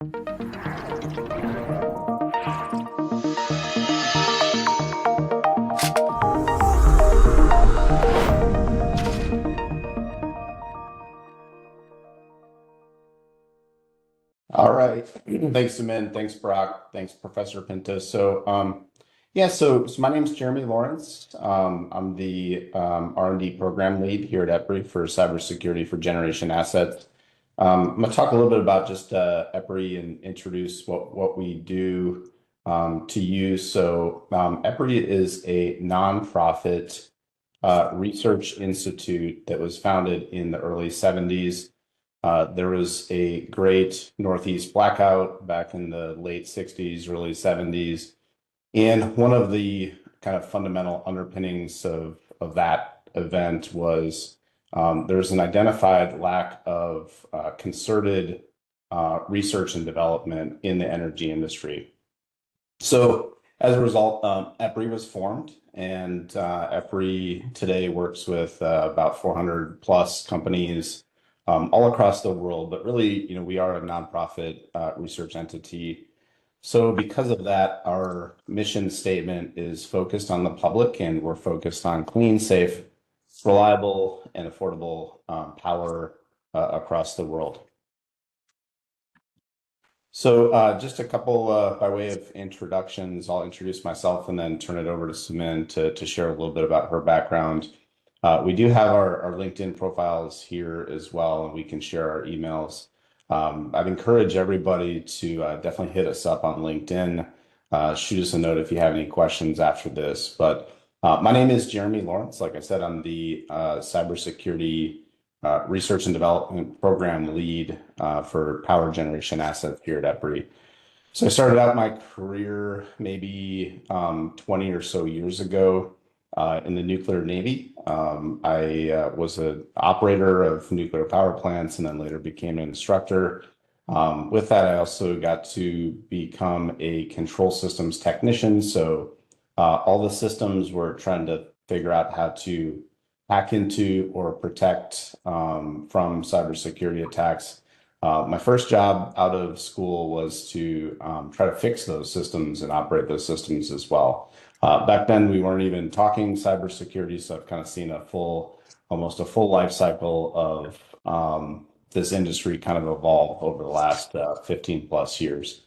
All right. Thanks, Amin. Thanks, Brock. Thanks, Professor Pinto. So my name is Jeremy Lawrence. I'm the R&D program lead here at EPRI for cybersecurity for generation assets. I'm going to talk a little bit about just EPRI and introduce what we do to you. EPRI is a nonprofit research institute that was founded in the early 70s. There was a great Northeast blackout back in the late 60s, early 70s. And one of the kind of fundamental underpinnings of that event was there's an identified lack of concerted research and development in the energy industry. So as a result, EPRI was formed, and EPRI today works with about 400 plus companies all across the world, but really, we are a nonprofit research entity. So because of that, our mission statement is focused on the public, and we're focused on clean, safe, reliable, and affordable power across the world. So just a couple by way of introductions. I'll introduce myself and then turn it over to Sumin to share a little bit about her background. We do have our LinkedIn profiles here as well, and we can share our emails. I'd encourage everybody to definitely hit us up on LinkedIn. Shoot us a note if you have any questions after this. But my name is Jeremy Lawrence. Like I said, I'm the cybersecurity research and development program lead for power generation assets here at EPRI. So I started out my career maybe 20 or so years ago in the nuclear Navy. I was an operator of nuclear power plants and then later became an instructor. With that, I also got to become a control systems technician. So all the systems we're trying to figure out how to hack into or protect from cybersecurity attacks. My first job out of school was to try to fix those systems and operate those systems as well. Back then, we weren't even talking cybersecurity, so I've kind of seen almost a full life cycle of this industry kind of evolve over the last 15 plus years.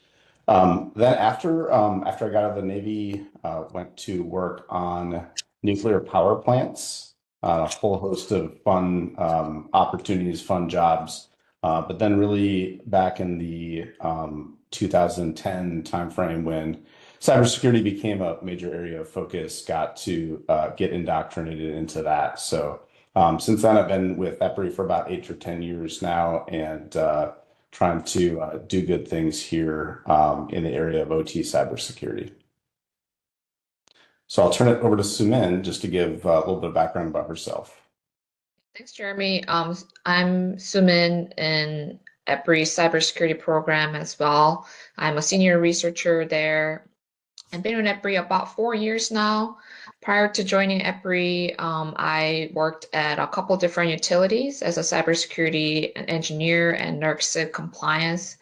Then after I got out of the Navy, went to work on nuclear power plants, a whole host of fun opportunities, fun jobs. But then really back in the 2010 timeframe when cybersecurity became a major area of focus, got to get indoctrinated into that. So since then, I've been with EPRI for about 8 or 10 years now, and trying to do good things here in the area of OT cybersecurity. So I'll turn it over to Sumin just to give a little bit of background about herself. Thanks, Jeremy. I'm Sumin in EPRI's cybersecurity program as well. I'm a senior researcher there. I've been in EPRI about 4 years now. Prior to joining EPRI, I worked at a couple different utilities as a cybersecurity engineer and NERC compliance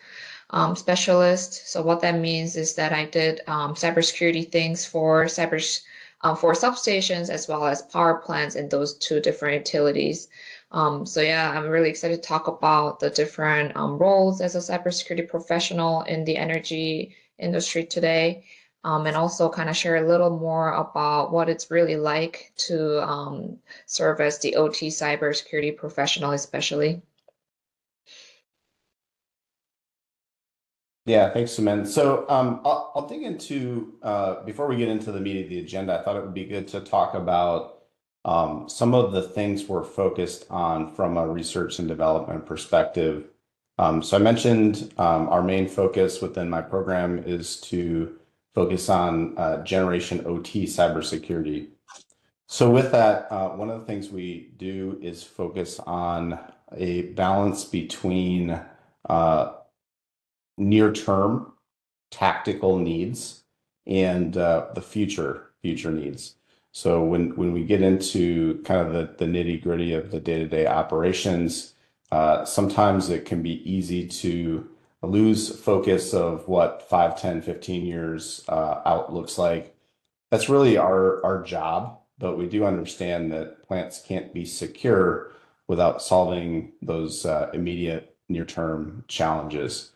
specialist. So what that means is that I did cybersecurity things for substations as well as power plants in those two different utilities. So yeah, I'm really excited to talk about the different roles as a cybersecurity professional in the energy industry today. And also kind of share a little more about what it's really like to serve as the OT cybersecurity professional, especially. Yeah, thanks, Sumin. So I'll dig into, before we get into the meat of the agenda, I thought it would be good to talk about some of the things we're focused on from a research and development perspective. So I mentioned our main focus within my program is to focus on generation OT cybersecurity. So with that, one of the things we do is focus on a balance between near-term tactical needs and the future needs. So when we get into kind of the nitty-gritty of the day-to-day operations, sometimes it can be easy to lose focus of what 5, 10, 15 years out looks like. That's really our job, but we do understand that plants can't be secure without solving those immediate near-term challenges.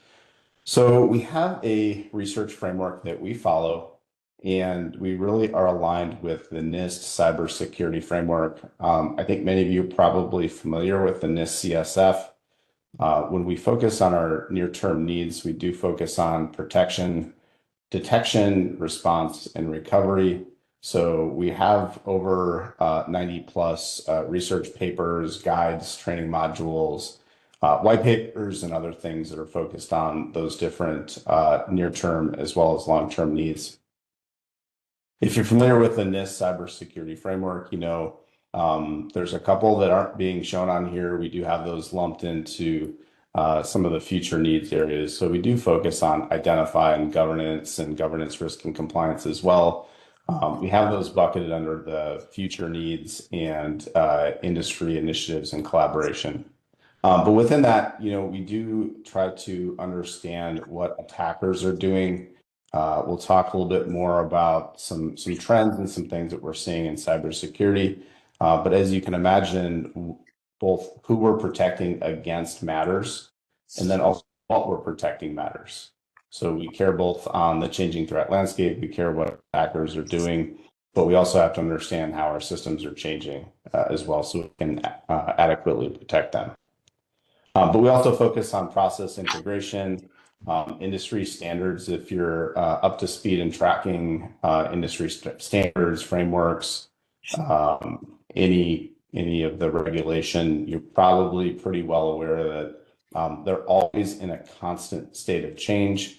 So we have a research framework that we follow, and we really are aligned with the NIST cybersecurity framework. I think many of you are probably familiar with the NIST CSF. When we focus on our near-term needs, we do focus on protection, detection, response, and recovery. So we have over 90 plus research papers, guides, training modules, white papers, and other things that are focused on those different near-term as well as long-term needs. If you're familiar with the NIST cybersecurity framework, you know there's a couple that aren't being shown on here. We do have those lumped into some of the future needs areas. So we do focus on identifying governance and governance risk and compliance as well. We have those bucketed under the future needs and industry initiatives and collaboration. But within that, you know, we do try to understand what attackers are doing. We'll talk a little bit more about some trends and some things that we're seeing in cybersecurity. But as you can imagine, both who we're protecting against matters, and then also what we're protecting matters. So we care both on the changing threat landscape, we care what attackers are doing, but we also have to understand how our systems are changing as well so we can adequately protect them. But we also focus on process integration, industry standards. If you're up to speed in tracking industry standards, frameworks, any of the regulation, you're probably pretty well aware that they're always in a constant state of change.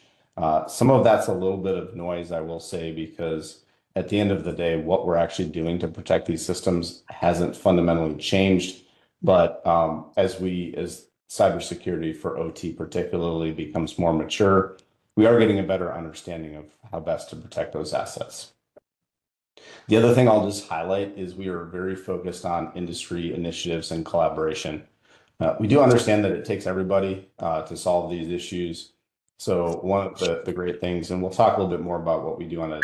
Some of that's a little bit of noise, I will say, because at the end of the day, what we're actually doing to protect these systems hasn't fundamentally changed. But as cybersecurity for OT particularly becomes more mature, we are getting a better understanding of how best to protect those assets. The other thing I'll just highlight is we are very focused on industry initiatives and collaboration. We do understand that it takes everybody to solve these issues. So one of the great things, and we'll talk a little bit more about what we do on a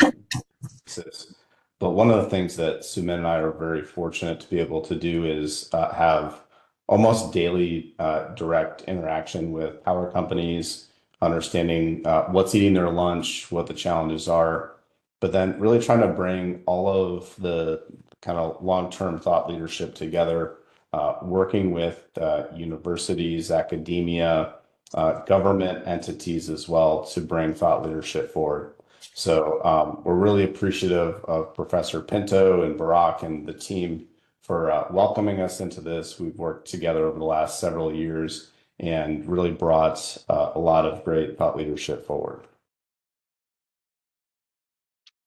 basis, but one of the things that Sumin and I are very fortunate to be able to do is have almost daily direct interaction with power companies, understanding what's eating their lunch, what the challenges are, but then really trying to bring all of the kind of long-term thought leadership together, working with universities, academia, government entities as well to bring thought leadership forward. So we're really appreciative of Professor Pinto and Barak and the team for welcoming us into this. We've worked together over the last several years and really brought a lot of great thought leadership forward.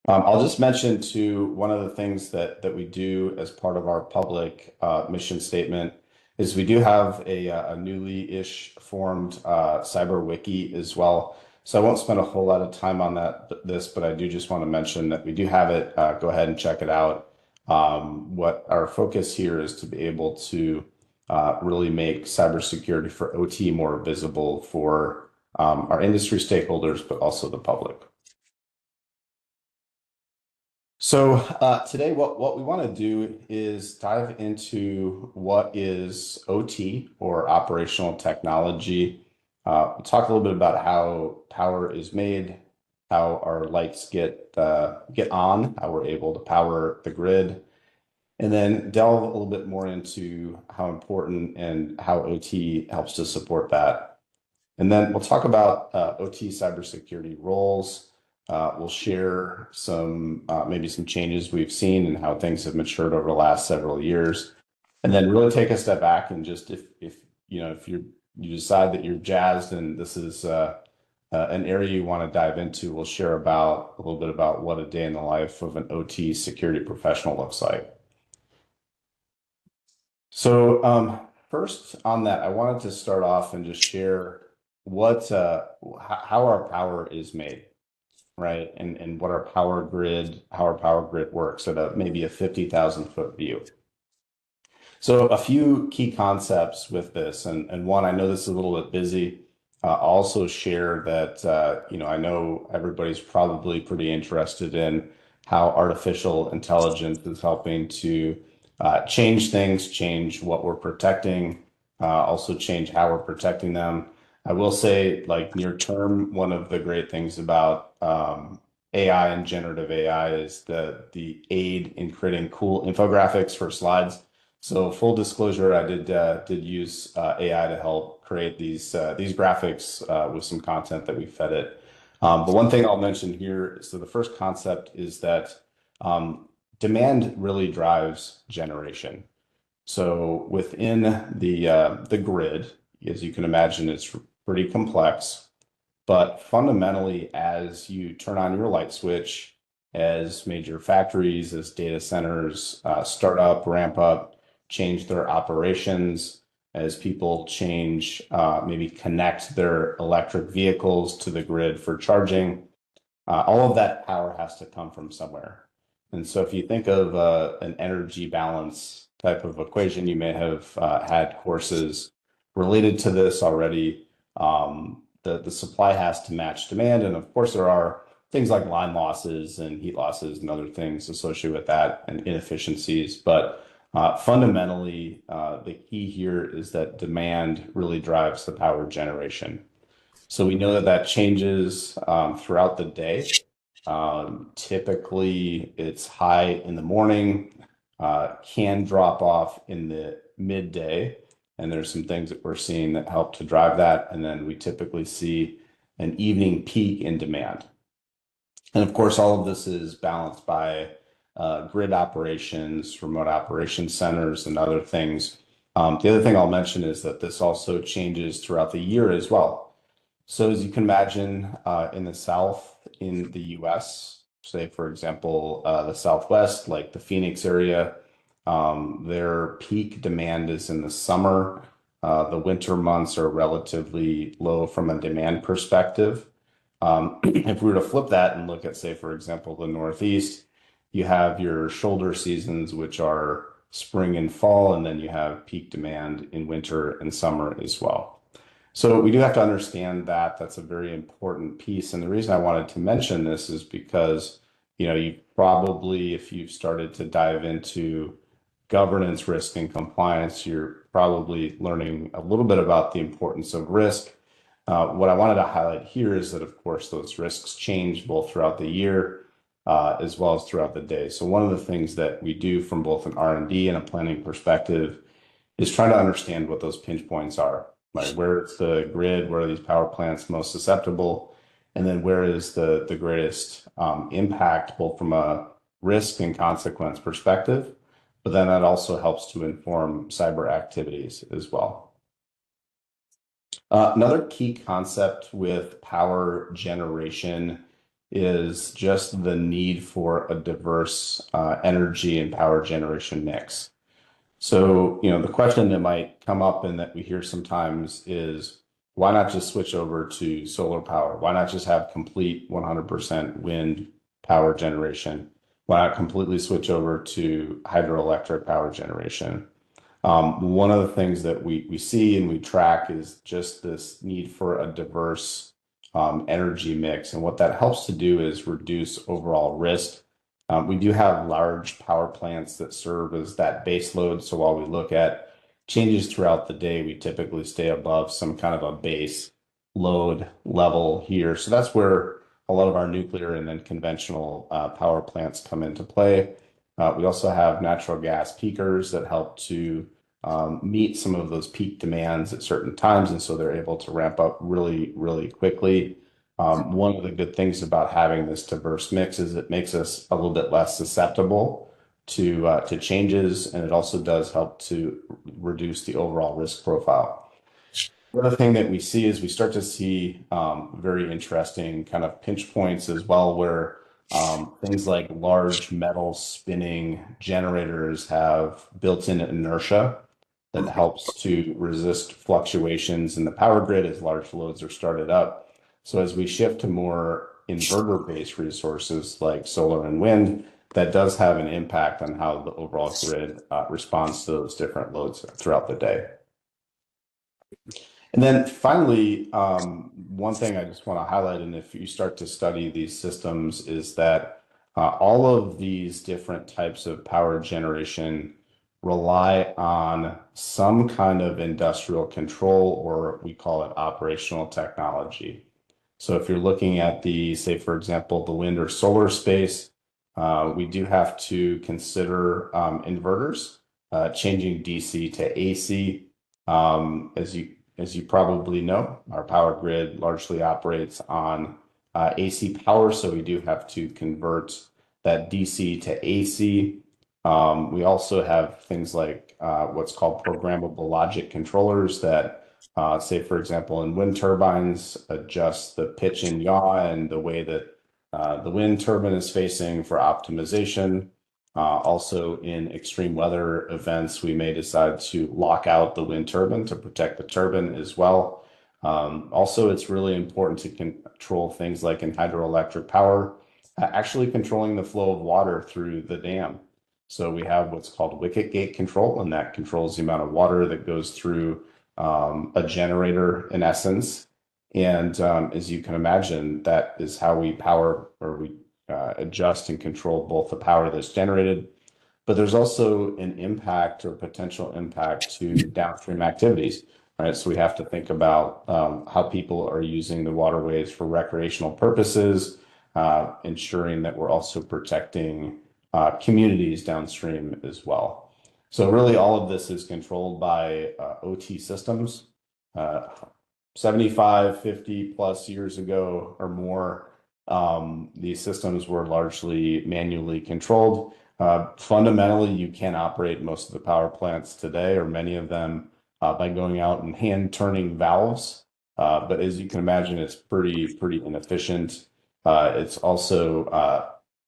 I'll just mention too, one of the things that we do as part of our public mission statement is we do have a newly-ish formed cyber wiki as well. So I won't spend a whole lot of time on this, but I do just want to mention that we do have it. Go ahead and check it out. What our focus here is to be able to really make cybersecurity for OT more visible for our industry stakeholders, but also the public. So today, what we want to do is dive into what is OT, or operational technology. We'll talk a little bit about how power is made, how our lights get on, how we're able to power the grid, and then delve a little bit more into how important and how OT helps to support that. And then we'll talk about OT cybersecurity roles. We'll share maybe some changes we've seen and how things have matured over the last several years, and then really take a step back and just if you decide that you're jazzed and this is an area you want to dive into, we'll share a little bit about what a day in the life of an OT security professional looks like. So first on that, I wanted to start off and just share how our power is made, right? And what how our power grid works at maybe a 50,000-foot view. So a few key concepts with this, and one, I know this is a little bit busy, also share that, I know everybody's probably pretty interested in how artificial intelligence is helping to change things, change what we're protecting, also change how we're protecting them. I will say, like near term, one of the great things about AI and generative AI is the aid in creating cool infographics for slides. So full disclosure, I did use AI to help create these graphics with some content that we fed it. But one thing I'll mention here, so the first concept is that demand really drives generation. So within the grid, as you can imagine, it's pretty complex. But fundamentally, as you turn on your light switch, as major factories, as data centers start up, ramp up, change their operations, as people change, maybe connect their electric vehicles to the grid for charging, all of that power has to come from somewhere. And so if you think of an energy balance type of equation, you may have had courses related to this already. The supply has to match demand. And of course, there are things like line losses and heat losses and other things associated with that and inefficiencies. But fundamentally, the key here is that demand really drives the power generation. So we know that that changes throughout the day. Typically, it's high in the morning, can drop off in the midday, and there's some things that we're seeing that help to drive that. And then we typically see an evening peak in demand. And of course, all of this is balanced by grid operations, remote operation centers, and other things. The other thing I'll mention is that this also changes throughout the year as well. So as you can imagine, in the South in the US, say, for example, the Southwest, like the Phoenix area, their peak demand is in the summer. The winter months are relatively low from a demand perspective. If we were to flip that and look at, say, for example, the Northeast, you have your shoulder seasons, which are spring and fall, and then you have peak demand in winter and summer as well. So we do have to understand that that's a very important piece. And the reason I wanted to mention this is because, you probably, if you've started to dive into governance, risk, and compliance, you're probably learning a little bit about the importance of risk. What I wanted to highlight here is that, of course, those risks change both throughout the year as well as throughout the day. So one of the things that we do from both an R&D and a planning perspective is trying to understand what those pinch points are. Right? Where is the grid? Where are these power plants most susceptible? And then where is the greatest impact, both from a risk and consequence perspective? But then that also helps to inform cyber activities as well. Another key concept with power generation is just the need for a diverse energy and power generation mix. So, the question that might come up and that we hear sometimes is, why not just switch over to solar power? Why not just have complete 100% wind power generation? Why not completely switch over to hydroelectric power generation? One of the things that we see and we track is just this need for a diverse energy mix. And what that helps to do is reduce overall risk. We do have large power plants that serve as that base load. So while we look at changes throughout the day, we typically stay above some kind of a base load level here. So that's where a lot of our nuclear and then conventional power plants come into play. We also have natural gas peakers that help to meet some of those peak demands at certain times. And so they're able to ramp up really, really quickly. One of the good things about having this diverse mix is it makes us a little bit less susceptible to changes, and it also does help to reduce the overall risk profile. The other thing that we see is we start to see very interesting kind of pinch points as well, where things like large metal spinning generators have built-in inertia that helps to resist fluctuations in the power grid as large loads are started up. So as we shift to more inverter-based resources like solar and wind, that does have an impact on how the overall grid responds to those different loads throughout the day. And then finally, one thing I just want to highlight, and if you start to study these systems, is that all of these different types of power generation rely on some kind of industrial control, or we call it operational technology. So if you're looking at the, say, for example, the wind or solar space, we do have to consider inverters, changing DC to AC. As you probably know, our power grid largely operates on AC power, so we do have to convert that DC to AC. We also have things like what's called programmable logic controllers that, say, for example, in wind turbines, adjust the pitch and yaw and the way that the wind turbine is facing for optimization. Also, in extreme weather events, we may decide to lock out the wind turbine to protect the turbine as well. Also, it's really important to control things like in hydroelectric power, actually controlling the flow of water through the dam. So we have what's called wicket gate control, and that controls the amount of water that goes through a generator in essence. And as you can imagine, that is how we power or we adjust and control both the power that's generated, but there's also an impact or potential impact to downstream activities, right? So we have to think about how people are using the waterways for recreational purposes, ensuring that we're also protecting communities downstream as well. So really all of this is controlled by OT systems. 75, 50 plus years ago or more, these systems were largely manually controlled. Fundamentally, you can operate most of the power plants today, or many of them, by going out and hand turning valves. But as you can imagine, it's pretty inefficient. It's also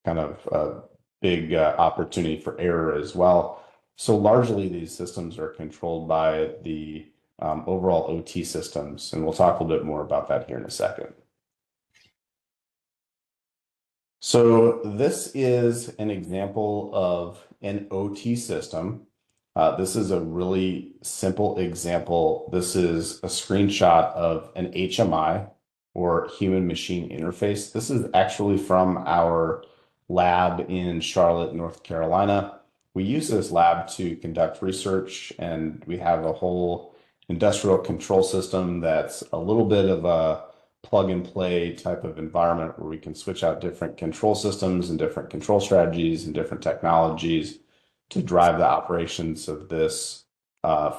kind of a big opportunity for error as well. So largely, these systems are controlled by the overall OT systems, and we'll talk a little bit more about that here in a second. So this is an example of an OT system. This is a really simple example. This is a screenshot of an HMI, or human machine interface. This is actually from our lab in Charlotte, North Carolina. We use this lab to conduct research, and we have a whole industrial control system that's a little bit of a plug and play type of environment where we can switch out different control systems and different control strategies and different technologies to drive the operations of this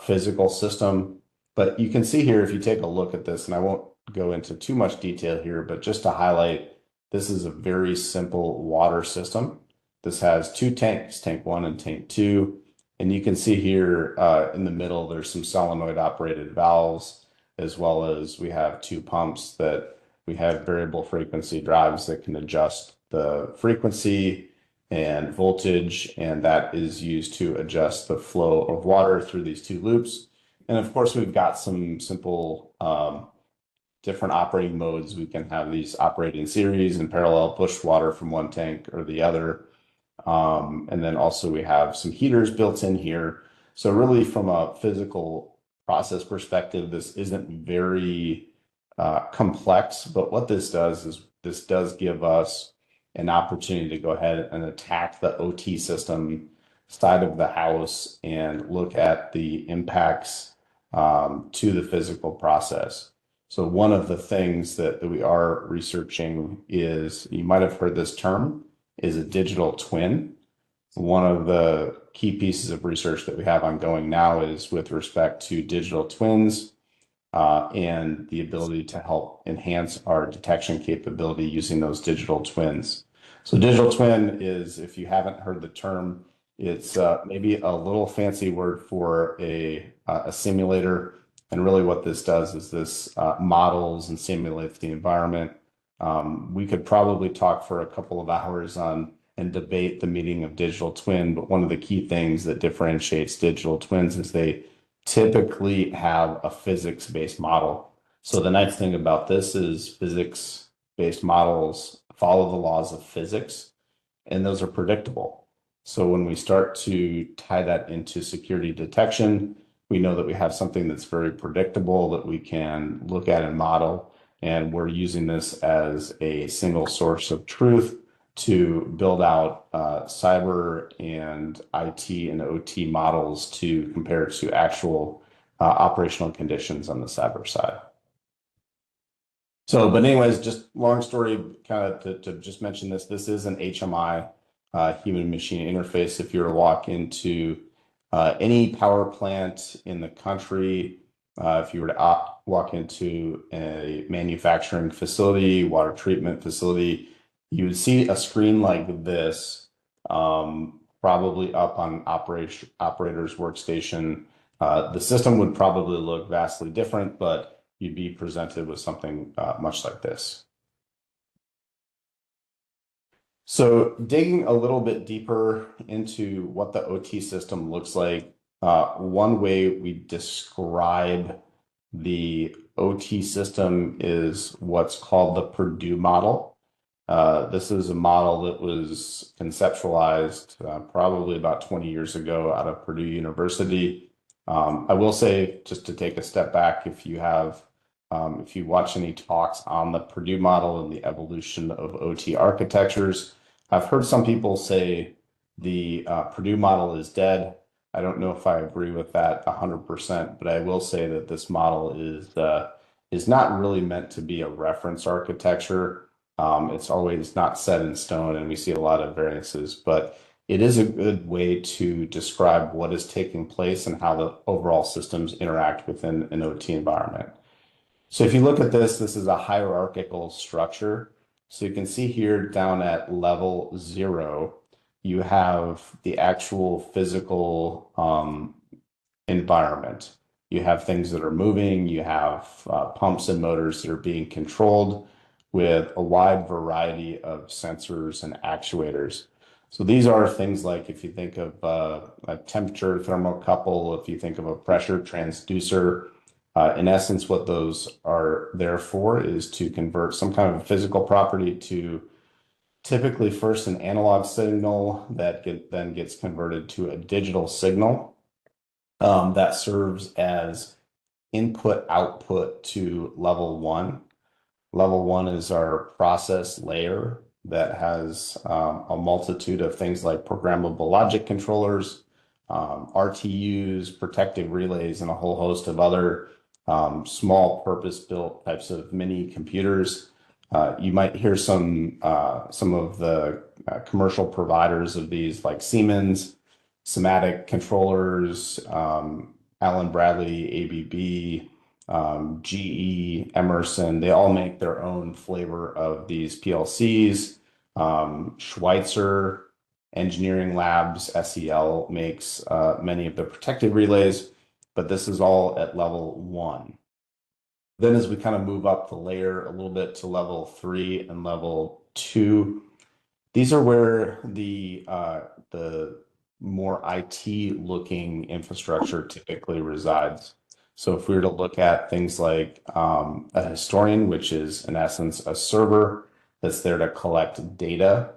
physical system. But you can see here, if you take a look at this, and I won't go into too much detail here, but just to highlight, this is a very simple water system. This has two tanks, tank 1 and tank 2. And you can see here in the middle, there's some solenoid operated valves, as well as we have two pumps that we have variable frequency drives that can adjust the frequency and voltage, and that is used to adjust the flow of water through these two loops. And of course, we've got some simple different operating modes. We can have these operate in series and parallel, push water from one tank or the other. And then also we have some heaters built in here. So really from a physical process perspective, this isn't very complex, but what this does is this does give us an opportunity to go ahead and attack the OT system side of the house and look at the impacts to the physical process. So one of the things that we are researching is, you might have heard this term, is a digital twin. One of the key pieces of research that we have ongoing now is with respect to digital twins and the ability to help enhance our detection capability using those digital twins. So digital twin is, if you haven't heard the term, it's maybe a little fancy word for a simulator. And really what this does is this models and simulates the environment. We could probably talk for a couple of hours on and debate the meaning of digital twin, but one of the key things that differentiates digital twins is they typically have a physics-based model. So the nice thing about this is physics-based models follow the laws of physics, and those are predictable. So when we start to tie that into security detection, We know that we have something that's very predictable that we can look at and model, and we're using this as a single source of truth to build out cyber and IT and OT models to compare to actual operational conditions on the cyber side. So, but anyways, just long story, kind of to just mention this, this is an HMI, human machine interface. If you were to walk into any power plant in the country, if you were to walk into a manufacturing facility, water treatment facility, you would see a screen like this, probably up on operator's workstation. The system would probably look vastly different, but you'd be presented with something much like this. So digging a little bit deeper into what the OT system looks like, one way we describe the OT system is what's called the Purdue model. This is a model that was conceptualized probably about 20 years ago out of Purdue University. I will say, just to take a step back, if you watch any talks on the Purdue model and the evolution of OT architectures, I've heard some people say the Purdue model is dead. I don't know if I agree with that 100%, but I will say that this model is not really meant to be a reference architecture. It's always not set in stone, and we see a lot of variances, but it is a good way to describe what is taking place and how the overall systems interact within an OT environment. So if you look at this, this is a hierarchical structure. So you can see here down at level 0, you have the actual physical environment. You have things that are moving, you have pumps and motors that are being controlled with a wide variety of sensors and actuators. So these are things like, if you think of a temperature thermocouple, if you think of a pressure transducer, in essence, what those are there for is to convert some kind of a physical property to typically first an analog signal that then gets converted to a digital signal that serves as input-output to level 1. Level 1 is our process layer that has a multitude of things like programmable logic controllers, RTUs, protective relays, and a whole host of other small purpose-built types of mini computers. You might hear some of the commercial providers of these, like Siemens, Somatic Controllers, Allen Bradley, ABB, GE, Emerson. They all make their own flavor of these PLCs. Schweitzer Engineering Labs, SEL, makes many of the protective relays, but this is all at level 1. Then as we kind of move up the layer a little bit to level 3 and level 2, these are where the more IT-looking infrastructure typically resides. So if we were to look at things like a historian, which is in essence a server that's there to collect data,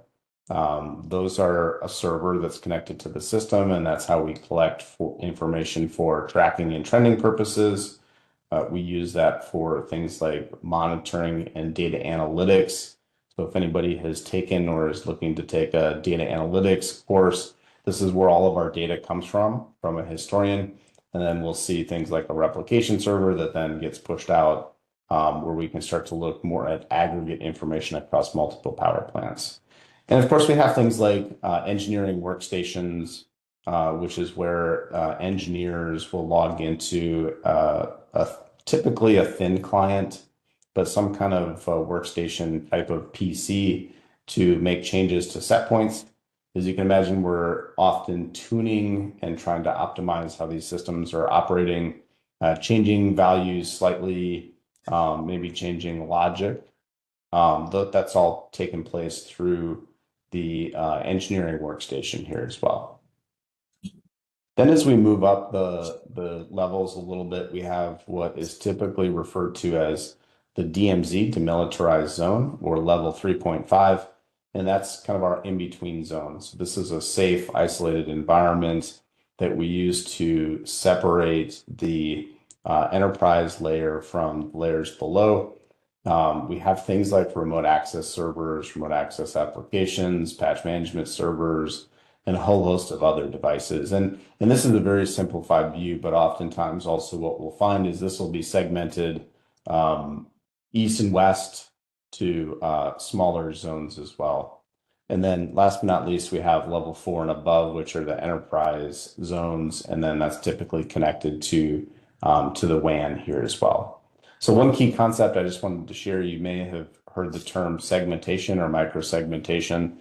those are a server that's connected to the system, and that's how we collect information for tracking and trending purposes. We use that for things like monitoring and data analytics. So if anybody has taken or is looking to take a data analytics course, this is where all of our data comes from a historian. And then we'll see things like a replication server that then gets pushed out, where we can start to look more at aggregate information across multiple power plants. And of course, we have things like engineering workstations, which is where engineers will log into typically a thin client, but some kind of workstation type of PC to make changes to set points. As you can imagine, we're often tuning and trying to optimize how these systems are operating, changing values slightly, maybe changing logic. That's all taken place through the engineering workstation here as well. Then as we move up the levels a little bit, we have what is typically referred to as the DMZ, demilitarized zone, or level 3.5. And that's kind of our in-between zones. This is a safe, isolated environment that we use to separate the enterprise layer from layers below. We have things like remote access servers, remote access applications, patch management servers, and a whole host of other devices. And this is a very simplified view, but oftentimes also what we'll find is this will be segmented east and west to smaller zones as well. And then last but not least, we have level 4 and above, which are the enterprise zones. And then that's typically connected to the WAN here as well. So one key concept I just wanted to share, you may have heard the term segmentation or microsegmentation.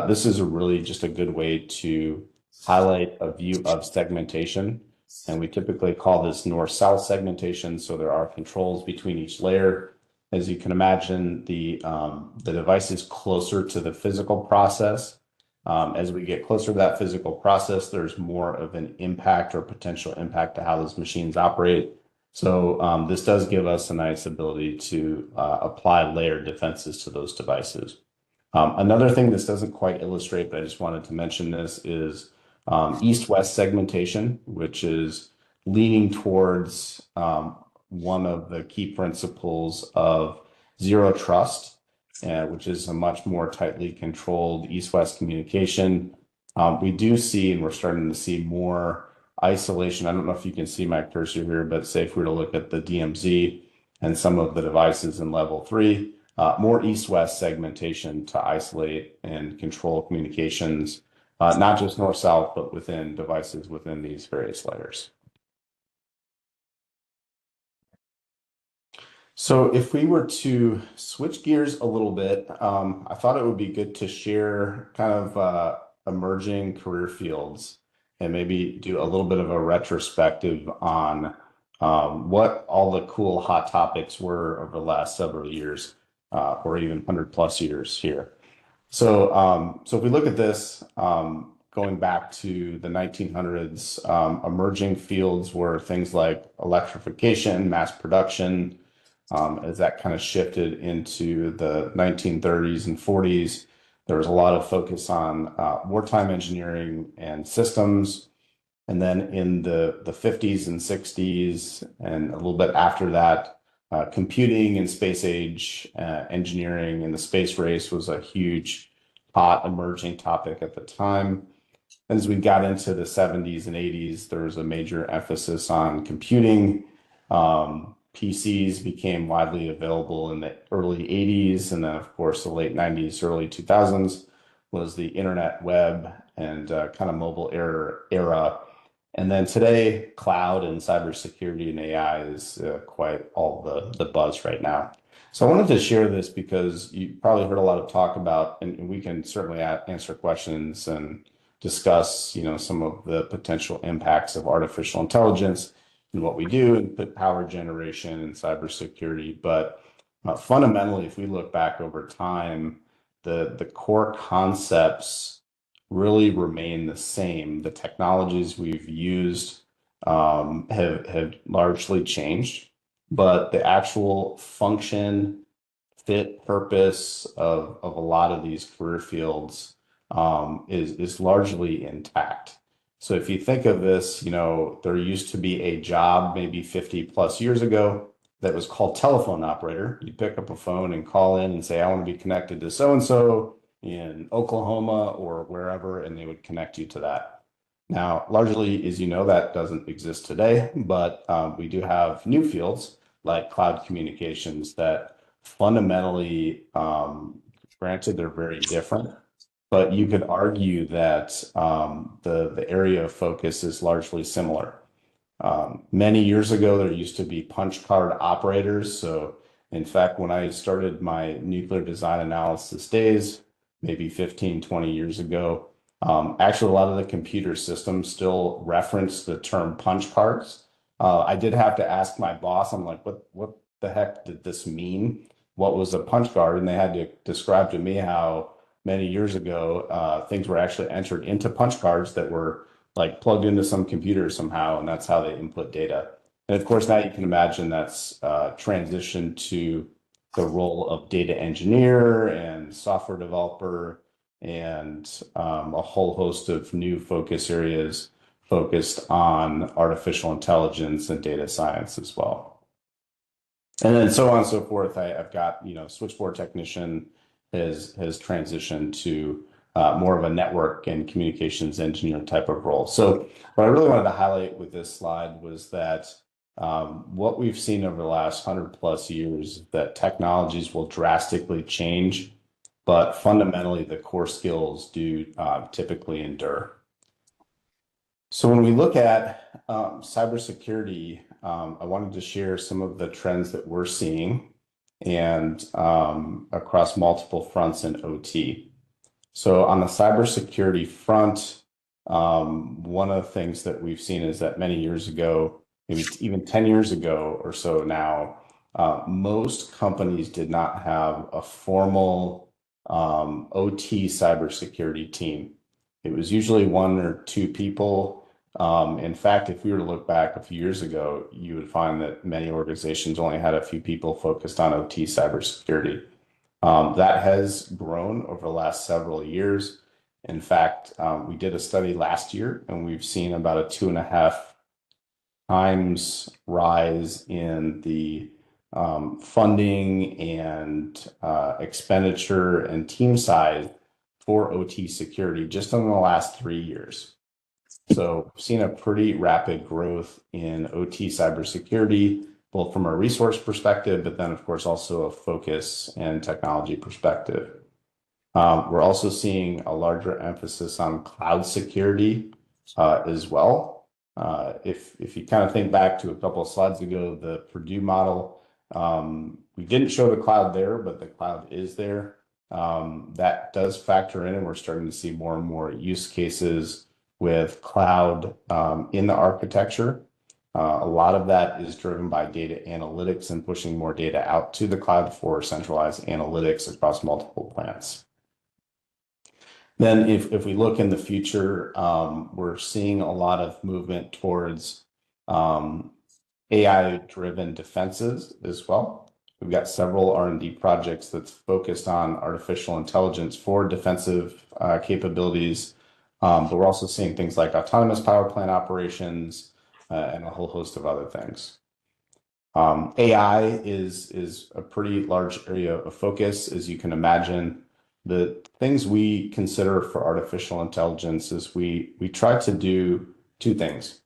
This is really just a good way to highlight a view of segmentation. And we typically call this north-south segmentation. So there are controls between each layer. As you can imagine, the device is closer to the physical process. As we get closer to that physical process, there's more of an impact or potential impact to how those machines operate. So this does give us a nice ability to apply layered defenses to those devices. Another thing this doesn't quite illustrate, but I just wanted to mention this, is east-west segmentation, which is leaning towards one of the key principles of zero trust, which is a much more tightly controlled east-west communication. We do see, and we're starting to see more isolation. I don't know if you can see my cursor here, but say if we were to look at the DMZ and some of the devices in level 3, more east-west segmentation to isolate and control communications, not just north-south, but within devices within these various layers. So if we were to switch gears a little bit, I thought it would be good to share kind of emerging career fields and maybe do a little bit of a retrospective on what all the cool hot topics were over the last several years, or even 100+ years here. So, so if we look at this, going back to the 1900s, emerging fields were things like electrification, mass production. As that kind of shifted into the 1930s and 40s, there was a lot of focus on wartime engineering and systems. And then in the 50s and 60s, and a little bit after that, computing and space age engineering and the space race was a huge, hot, emerging topic at the time. And as we got into the 70s and 80s, there was a major emphasis on computing. PCs became widely available in the early 80s, and then of course the late 90s, early 2000s was the internet, web, and kind of mobile era. And then today, cloud and cybersecurity and AI is quite all the buzz right now. So I wanted to share this because you probably heard a lot of talk about, and we can certainly answer questions and discuss, some of the potential impacts of artificial intelligence and what we do and power generation and cybersecurity. But fundamentally, if we look back over time, the core concepts really remain the same. The technologies we've used have largely changed, but the actual function, fit, purpose of a lot of these career fields is largely intact. So if you think of this, there used to be a job maybe 50+ years ago that was called telephone operator. You pick up a phone and call in and say, I want to be connected to so-and-so in Oklahoma or wherever, and they would connect you to that. Now, largely, as you know, that doesn't exist today, but we do have new fields like cloud communications that fundamentally, granted, they're very different, but you could argue that the area of focus is largely similar. Many years ago, there used to be punch card operators. So in fact, when I started my nuclear design analysis days, maybe 15, 20 years ago, actually a lot of the computer systems still reference the term punch cards. I did have to ask my boss, I'm like, what the heck did this mean? What was a punch card? And they had to describe to me how many years ago, things were actually entered into punch cards that were like plugged into some computer somehow, and that's how they input data. And of course, now you can imagine that's transitioned to the role of data engineer and software developer and a whole host of new focus areas focused on artificial intelligence and data science as well. And then so on and so forth. I've got, switchboard technician has transitioned to more of a network and communications engineer type of role. So what I really wanted to highlight with this slide was that what we've seen over the last 100+ years is that technologies will drastically change, but fundamentally the core skills do typically endure. So when we look at cybersecurity, I wanted to share some of the trends that we're seeing and across multiple fronts in OT. So on the cybersecurity front, one of the things that we've seen is that many years ago, maybe even 10 years ago or so now, most companies did not have a formal OT cybersecurity team. It was usually one or two people. In fact, if we were to look back a few years ago, you would find that many organizations only had a few people focused on OT cybersecurity. That has grown over the last several years. In fact, we did a study last year, and we've seen about a 2.5 times rise in the funding and expenditure and team size for OT security just in the last 3 years. So we've seen a pretty rapid growth in OT cybersecurity, both from a resource perspective, but then of course also a focus and technology perspective. We're also seeing a larger emphasis on cloud security as well. If you kind of think back to a couple of slides ago, the Purdue model, we didn't show the cloud there, but the cloud is there. That does factor in, and we're starting to see more and more use cases with cloud in the architecture. A lot of that is driven by data analytics and pushing more data out to the cloud for centralized analytics across multiple plants. Then if we look in the future, we're seeing a lot of movement towards AI-driven defenses as well. We've got several R&D projects that's focused on artificial intelligence for defensive capabilities. But we're also seeing things like autonomous power plant operations and a whole host of other things. AI is a pretty large area of focus, as you can imagine. The things we consider for artificial intelligence is we try to do two things.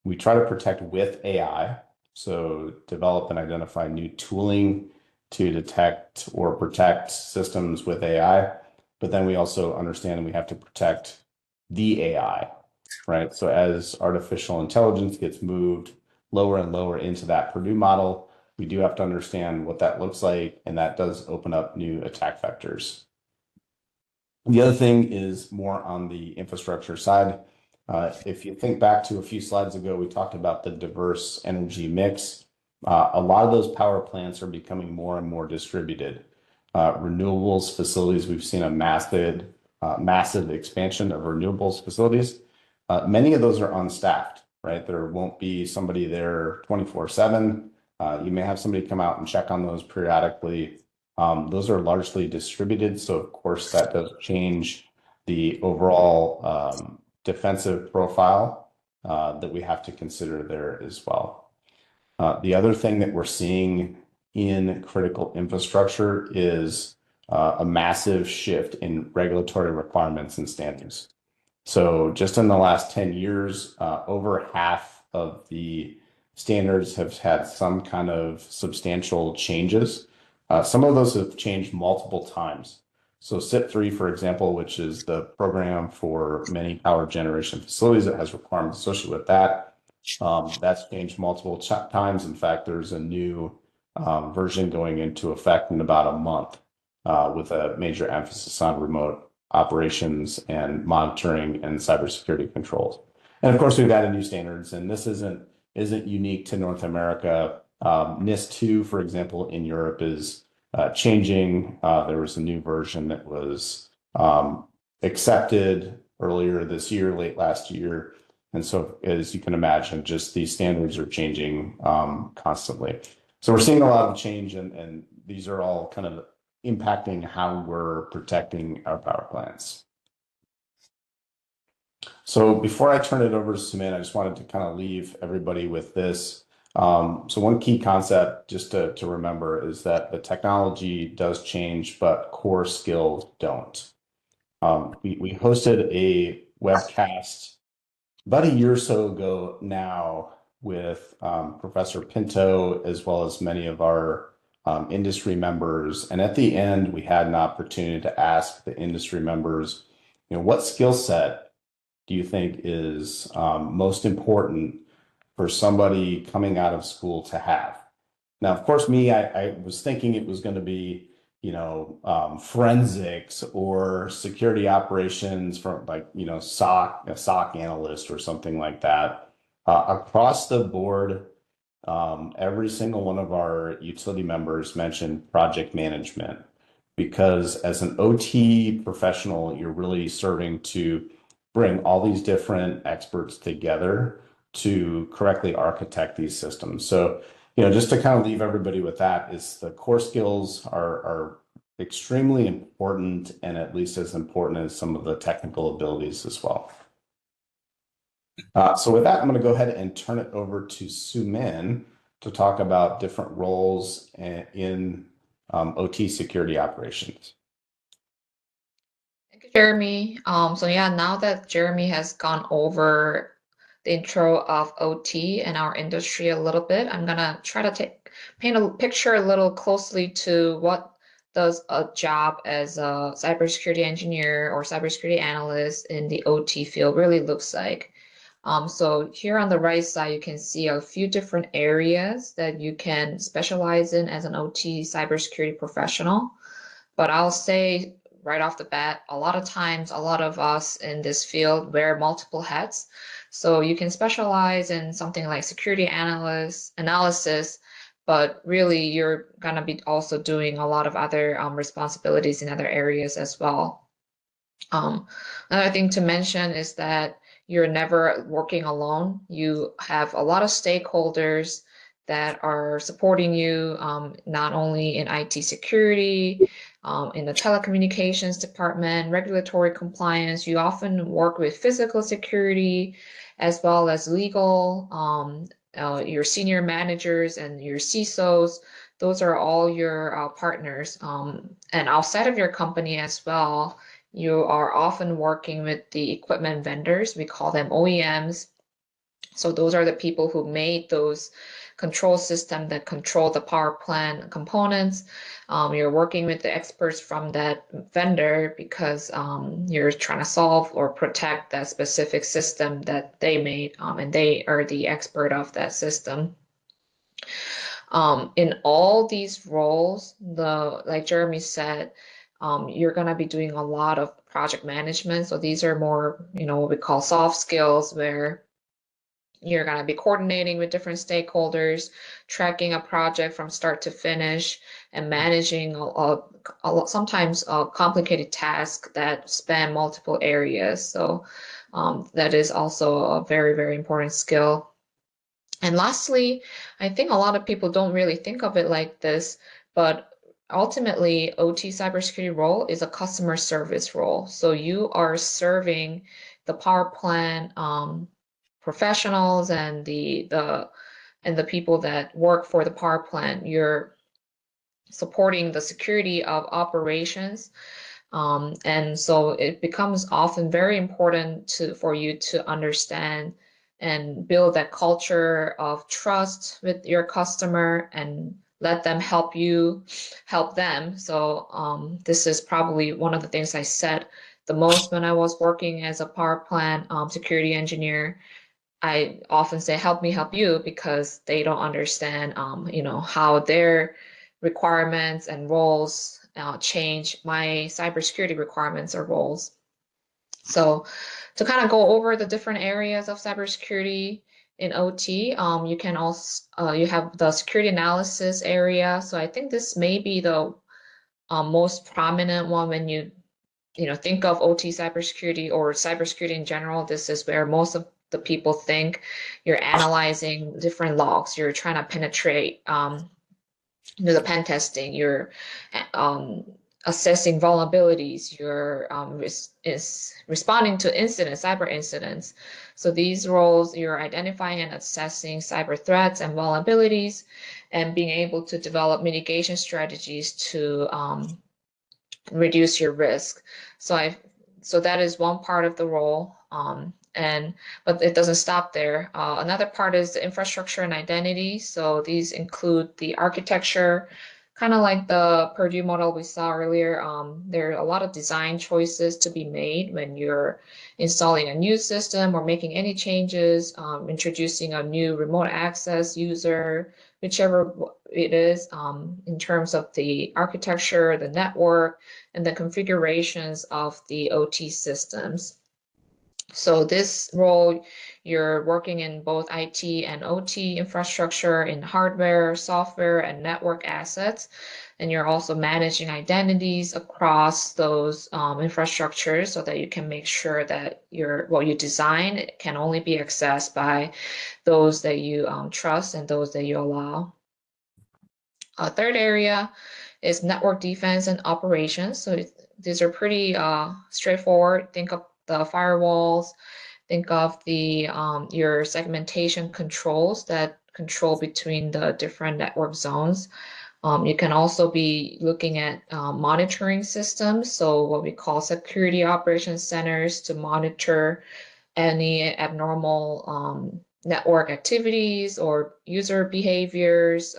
We try to protect with AI, so develop and identify new tooling to detect or protect systems with AI. But then we also understand we have to protect the AI, right? So as artificial intelligence gets moved lower and lower into that Purdue model, we do have to understand what that looks like, and that does open up new attack vectors. The other thing is more on the infrastructure side. If you think back to a few slides ago, we talked about the diverse energy mix. A lot of those power plants are becoming more and more distributed. Renewables facilities, we've seen a massive expansion of renewables facilities. Many of those are unstaffed, right? There won't be somebody there 24/7. You may have somebody come out and check on those periodically. Those are largely distributed, so of course that does change the overall defensive profile that we have to consider there as well. The other thing that we're seeing in critical infrastructure is a massive shift in regulatory requirements and standards. So just in the last 10 years, over half of the standards have had some kind of substantial changes. Some of those have changed multiple times. So SIP3, for example, which is the program for many power generation facilities that has requirements associated with that, that's changed multiple times. In fact, there's a new version going into effect in about a month with a major emphasis on remote operations and monitoring and cybersecurity controls. And of course, we've added new standards, and this isn't unique to North America. NIS2, for example, in Europe is changing. There was a new version that was accepted earlier this year, late last year. And so, as you can imagine, just these standards are changing constantly. So we're seeing a lot of change, and these are all kind of impacting how we're protecting our power plants. So before I turn it over to Sumit, I just wanted to kind of leave everybody with this. So one key concept just to remember is that the technology does change, but core skills don't. We hosted a webcast about a year or so ago now with Professor Pinto, as well as many of our industry members. And at the end, we had an opportunity to ask the industry members, what skill set do you think is most important for somebody coming out of school to have? Now, of course, I was thinking it was going to be, forensics or security operations from like, a SOC analyst or something like that. Across the board, every single one of our utility members mentioned project management because as an OT professional, you're really serving to bring all these different experts together to correctly architect these systems. So, just to kind of leave everybody with that is the core skills are extremely important and at least as important as some of the technical abilities as well. So with that, I'm going to go ahead and turn it over to Sumin to talk about different roles in OT security operations. Thank you, Jeremy. So yeah, now that Jeremy has gone over the intro of OT and our industry a little bit, I'm gonna try to paint a picture a little closely to what does a job as a cybersecurity engineer or cybersecurity analyst in the OT field really looks like. So here on the right side, you can see a few different areas that you can specialize in as an OT cybersecurity professional. But I'll say right off the bat, a lot of times, a lot of us in this field wear multiple hats. So you can specialize in something like security analysis, but really you're gonna be also doing a lot of other responsibilities in other areas as well. Another thing to mention is that you're never working alone. You have a lot of stakeholders that are supporting you, not only in IT security, in the telecommunications department, regulatory compliance. You often work with physical security as well as legal, your senior managers and your CISOs. Those are all your partners. And outside of your company as well, you are often working with the equipment vendors. We call them OEMs. So those are the people who made those control systems that control the power plant components. You're working with the experts from that vendor because you're trying to solve or protect that specific system that they made, and they are the expert of that system. In all these roles, like Jeremy said, you're going to be doing a lot of project management. So these are more, what we call soft skills, where you're going to be coordinating with different stakeholders, tracking a project from start to finish, and managing sometimes a complicated task that span multiple areas. So that is also a very, very important skill. And lastly, I think a lot of people don't really think of it like this, but ultimately, OT cybersecurity role is a customer service role. So you are serving the power plant professionals and the people that work for the power plant. You're supporting the security of operations. And so it becomes often very important for you to understand and build that culture of trust with your customer and let them help you help them. So this is probably one of the things I said the most when I was working as a power plant security engineer. I often say, help me help you, because they don't understand, how their requirements and roles change my cybersecurity requirements or roles. So to kind of go over the different areas of cybersecurity in OT, you can also, you have the security analysis area. So I think this may be the most prominent one when you think of OT cybersecurity or cybersecurity in general. This is where most of the people think you're analyzing different logs. You're trying to penetrate the pen testing. You're assessing vulnerabilities. You're responding to incidents, cyber incidents. So these roles, you're identifying and assessing cyber threats and vulnerabilities, and being able to develop mitigation strategies to reduce your risk. So that is one part of the role. But it doesn't stop there. Another part is the infrastructure and identity. So these include the architecture, kind of like the Purdue model we saw earlier. There are a lot of design choices to be made when you're installing a new system or making any changes, introducing a new remote access user, whichever it is, in terms of the architecture, the network, and the configurations of the OT systems. So this role, you're working in both IT and OT infrastructure, in hardware, software, and network assets. And you're also managing identities across those infrastructures so that you can make sure that what you design can only be accessed by those that you trust and those that you allow. A third area is network defense and operations. So these are pretty straightforward. Think of the firewalls, think of the your segmentation controls that control between the different network zones. You can also be looking at monitoring systems, so what we call security operations centers, to monitor any abnormal network activities or user behaviors.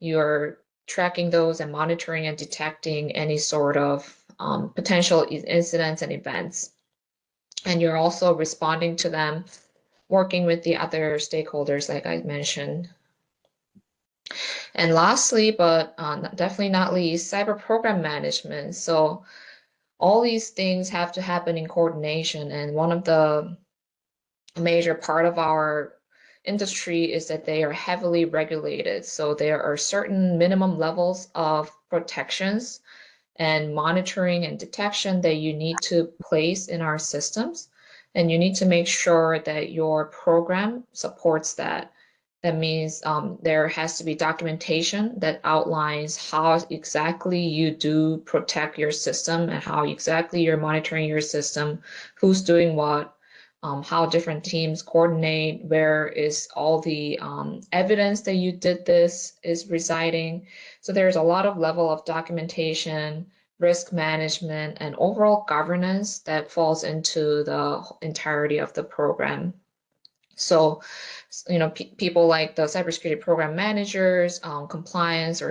You're tracking those and monitoring and detecting any sort of potential incidents and events. And you're also responding to them, working with the other stakeholders, like I mentioned. And lastly, but definitely not least, cyber program management. So all these things have to happen in coordination. And one of the major part of our industry is that they are heavily regulated. So there are certain minimum levels of protections and monitoring and detection that you need to place in our systems. And you need to make sure that your program supports that. That means there has to be documentation that outlines how exactly you do protect your system and how exactly you're monitoring your system, who's doing what, how different teams coordinate, where is all the evidence that you did this is residing. So there's a lot of level of documentation, risk management, and overall governance that falls into the entirety of the program. So, people like the cybersecurity program managers, compliance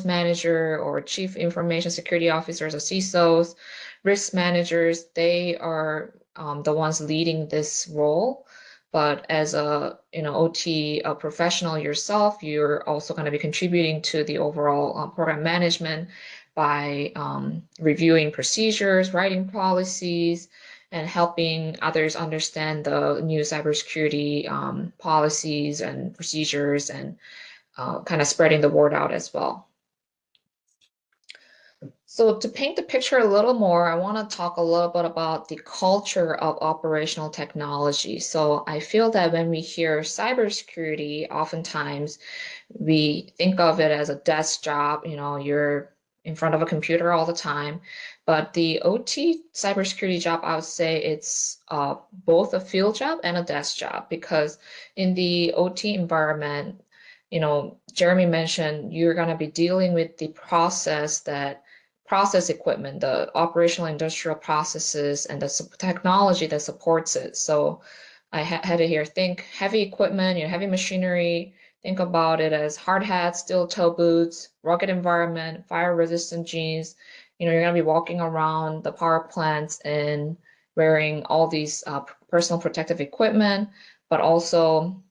manager, or chief information security officers, or CISOs, risk managers, they are the ones leading this role. But as a OT professional yourself, you're also going to be contributing to the overall program management by reviewing procedures, writing policies, and helping others understand the new cybersecurity policies and procedures, and kind of spreading the word out as well. So to paint the picture a little more, I want to talk a little bit about the culture of operational technology. So I feel that when we hear cybersecurity, oftentimes we think of it as a desk job. You're in front of a computer all the time. But the OT cybersecurity job, I would say it's both a field job and a desk job, because in the OT environment, Jeremy mentioned you're going to be dealing with the process equipment, the operational industrial processes, and the technology that supports it. So I had it here, think heavy equipment, heavy machinery. Think about it as hard hats, steel toe boots, rugged environment, fire-resistant jeans. You're going to be walking around the power plants and wearing all these personal protective equipment, but also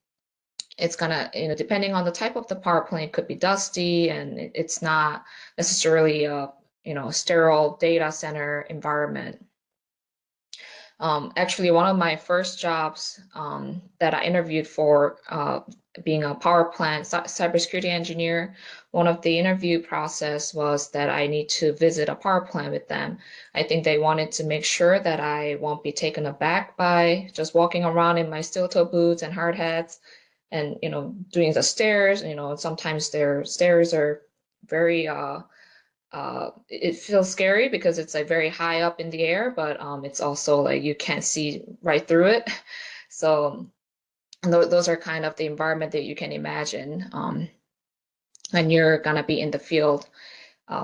it's going to, depending on the type of the power plant, it could be dusty, and it's not necessarily a, sterile data center environment. Actually, one of my first jobs that I interviewed for, being a power plant cybersecurity engineer, one of the interview process was that I need to visit a power plant with them. I think they wanted to make sure that I won't be taken aback by just walking around in my steel toe boots and hard hats and, doing the stairs. Sometimes their stairs are very it feels scary because it's like very high up in the air, but it's also like you can't see right through it. So and those are kind of the environment that you can imagine when you're gonna be in the field.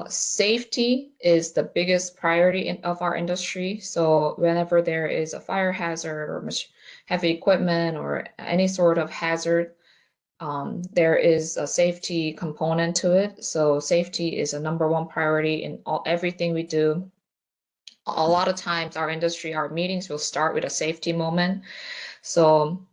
Safety is the biggest priority of our industry. So whenever there is a fire hazard or much heavy equipment or any sort of hazard, there is a safety component to it. So safety is a number one priority in everything we do. A lot of times our industry, our meetings will start with a safety moment. So,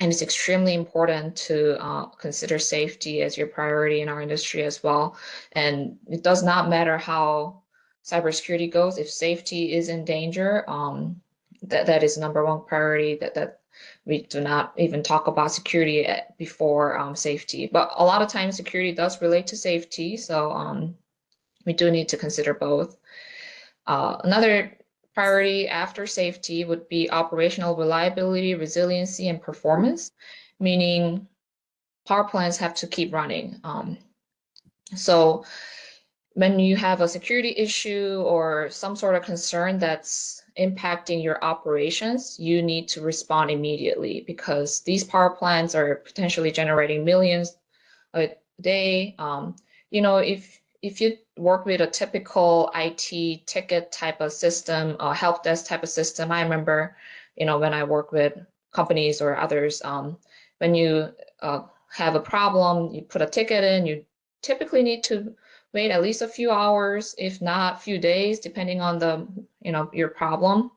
and it's extremely important to consider safety as your priority in our industry as well. And it does not matter how cybersecurity goes, if safety is in danger, that is number one priority, that we do not even talk about security before safety. But a lot of times security does relate to safety, so we do need to consider both. Another priority after safety would be operational reliability, resiliency, and performance, meaning power plants have to keep running. So when you have a security issue or some sort of concern that's impacting your operations, you need to respond immediately because these power plants are potentially generating millions a day. If you work with a typical IT ticket type of system, help desk type of system, I remember, when I work with companies or others, when you have a problem, you put a ticket in, you typically need to wait at least a few hours, if not a few days, depending on your problem.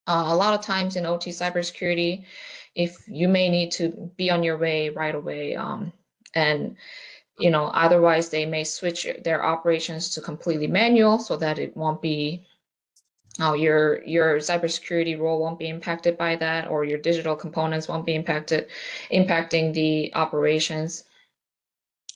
A lot of times in OT cybersecurity, if you may need to be on your way right away, and otherwise they may switch their operations to completely manual so that it won't be your cybersecurity role won't be impacted by that, or your digital components won't be impacting the operations.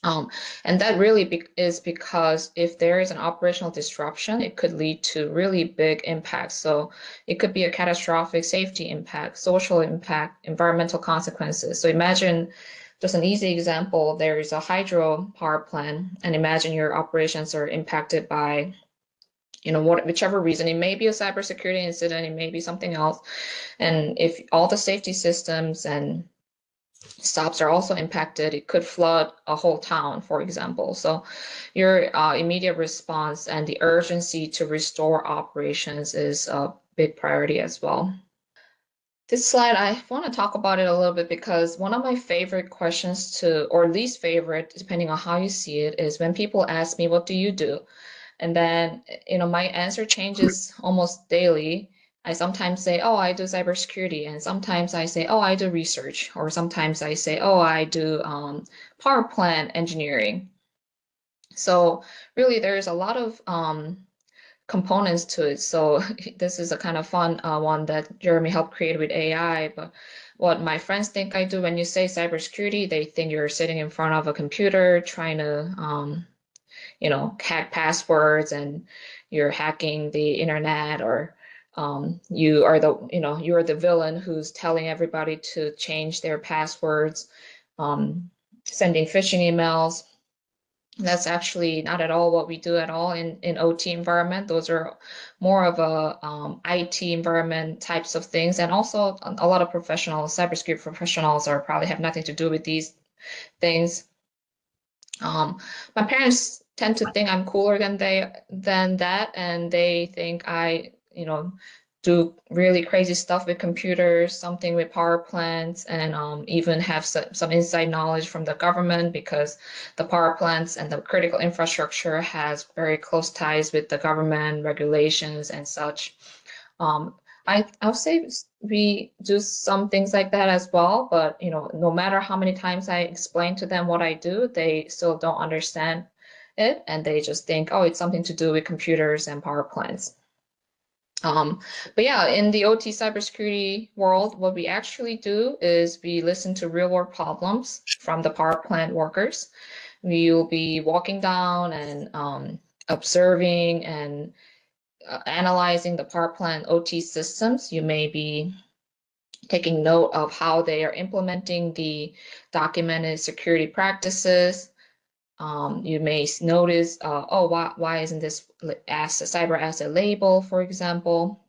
And that really is because if there is an operational disruption, it could lead to really big impacts. So it could be a catastrophic safety impact, social impact, environmental consequences. So imagine just an easy example, there is a hydro power plant, and imagine your operations are impacted by, whichever reason. It may be a cybersecurity incident, it may be something else. And if all the safety systems and stops are also impacted, it could flood a whole town, for example. So your immediate response and the urgency to restore operations is a big priority as well. This slide, I want to talk about it a little bit because one of my favorite questions or least favorite, depending on how you see it, is when people ask me, what do you do? And then, my answer changes almost daily. I sometimes say, oh, I do cybersecurity. And sometimes I say, oh, I do research. Or sometimes I say, oh, I do power plant engineering. So really, there's a lot of components to it. So this is a kind of fun one that Jeremy helped create with AI. But what my friends think I do when you say cybersecurity, they think you're sitting in front of a computer trying to hack passwords and you're hacking the internet, or you are the villain who's telling everybody to change their passwords, sending phishing emails. That's actually not at all what we do at all in OT environment. Those are more of a IT environment types of things. And also a lot of professionals, cybersecurity professionals probably have nothing to do with these things. My parents tend to think I'm cooler than that, and they think I, do really crazy stuff with computers, something with power plants, and even have some inside knowledge from the government because the power plants and the critical infrastructure has very close ties with the government regulations and such. I'll say we do some things like that as well, but no matter how many times I explain to them what I do, they still don't understand it, and they just think, oh, it's something to do with computers and power plants. But yeah, in the OT cybersecurity world, what we actually do is we listen to real world problems from the power plant workers. We will be walking down and observing and analyzing the power plant OT systems. You may be taking note of how they are implementing the documented security practices. You may notice, oh, why isn't this cyber asset label, for example?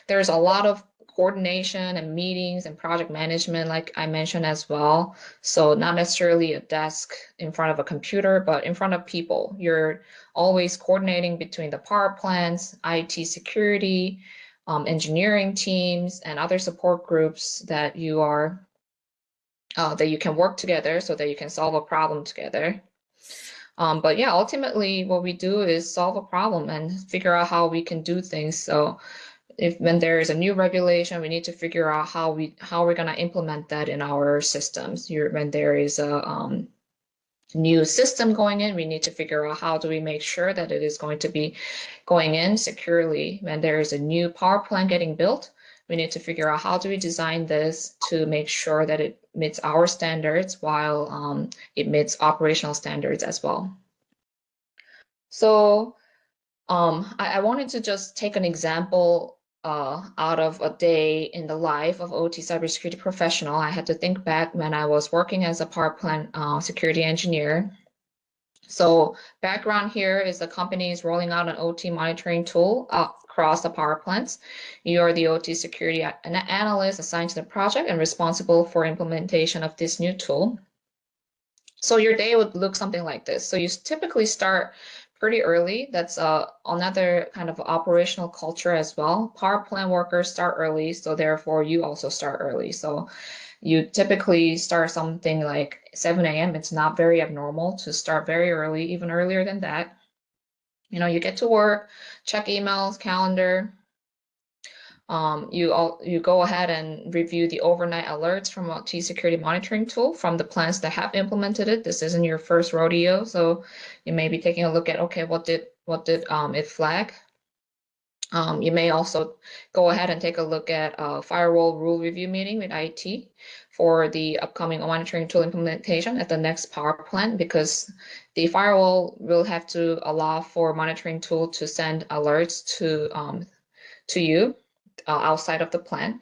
There's a lot of coordination and meetings and project management, like I mentioned as well. So not necessarily a desk in front of a computer, but in front of people. You're always coordinating between the power plants, IT security, engineering teams, and other support groups that you are that you can work together so that you can solve a problem together. But yeah, ultimately what we do is solve a problem and figure out how we can do things. So when there is a new regulation, we need to figure out how we're going to implement that in our systems. When there is a new system going in, we need to figure out how do we make sure that it is going to be going in securely. When there is a new power plant getting built, we need to figure out how do we design this to make sure that it meets our standards while it meets operational standards as well. So I wanted to just take an example out of a day in the life of OT cybersecurity professional. I had to think back when I was working as a power plant security engineer. So background here is the company is rolling out an OT monitoring tool across the power plants. You are the OT security analyst assigned to the project and responsible for implementation of this new tool. So your day would look something like this. So you typically start pretty early. That's another kind of operational culture as well. Power plant workers start early, so therefore you also start early. So you typically start something like 7 a.m. It's not very abnormal to start very early, even earlier than that. You get to work, check emails, calendar. You go ahead and review the overnight alerts from a T security monitoring tool from the plants that have implemented it. This isn't your first rodeo, so you may be taking a look at, okay, what did it flag? You may also go ahead and take a look at a firewall rule review meeting with IT for the upcoming monitoring tool implementation at the next power plant, because the firewall will have to allow for monitoring tool to send alerts to you outside of the plant.